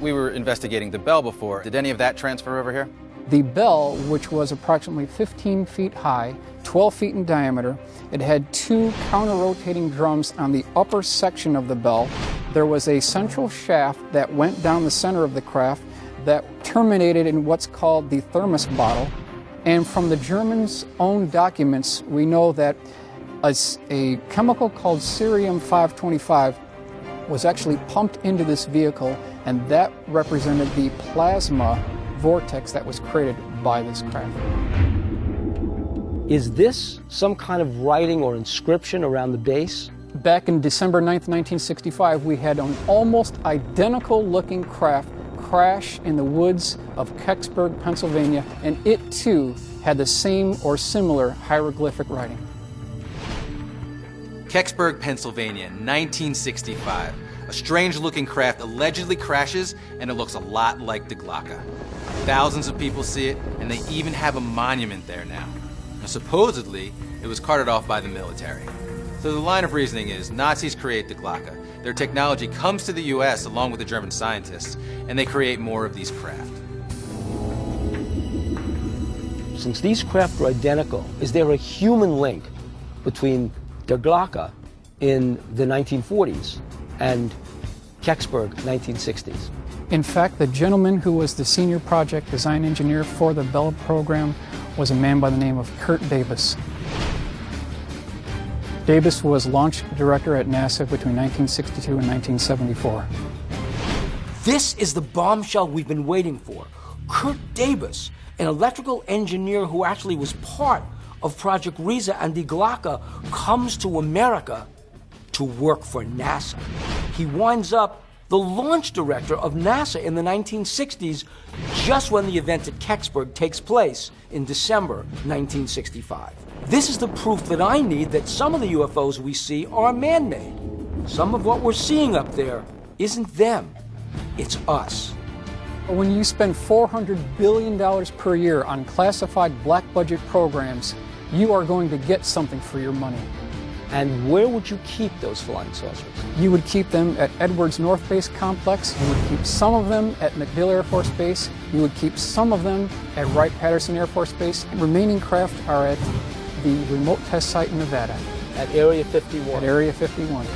We were investigating the bell before. Did any of that transfer over here? The bell, which was approximately 15 feet high, 12 feet in diameter, it had two counter-rotating drums on the upper section of the bell. There was a central shaft that went down the center of the craft that terminated in what's called the thermos bottle. And from the Germans' own documents, we know that a chemical called cerium-525 was actually pumped into this vehicle, and that represented the plasma vortex that was created by this craft. Is this some kind of writing or inscription around the base? Back in December 9th, 1965, we had an almost identical looking craft crash in the woods of Kecksburg, Pennsylvania, and it too had the same or similar hieroglyphic writing. Kecksburg, Pennsylvania, 1965. A strange-looking craft allegedly crashes, and it looks a lot like the Glocke. Thousands of people see it, and they even have a monument there now. Now, supposedly, it was carted off by the military. So the line of reasoning is Nazis create the Glocke. Their technology comes to the US along with the German scientists, and they create more of these craft. Since these craft are identical, is there a human link between der Glocke in the 1940s and Kecksburg 1960s? In fact, the gentleman who was the senior project design engineer for the Bell program was a man by the name of Kurt Davis. Davis was launch director at NASA between 1962 and 1974. This is the bombshell we've been waiting for. Kurt Davis, an electrical engineer who actually was part of Project Riese and die Glocke, comes to America to work for NASA. He winds up the launch director of NASA in the 1960s, just when the event at Kecksburg takes place in December 1965. This is the proof that I need that some of the UFOs we see are man-made. Some of what we're seeing up there isn't them, it's us. When you spend $400 billion per year on classified black budget programs, you are going to get something for your money. And where would you keep those flying saucers? You would keep them at Edwards North Base Complex. You would keep some of them at MacDill Air Force Base. You would keep some of them at Wright-Patterson Air Force Base. Remaining craft are at the remote test site in Nevada. At Area 51? At Area 51.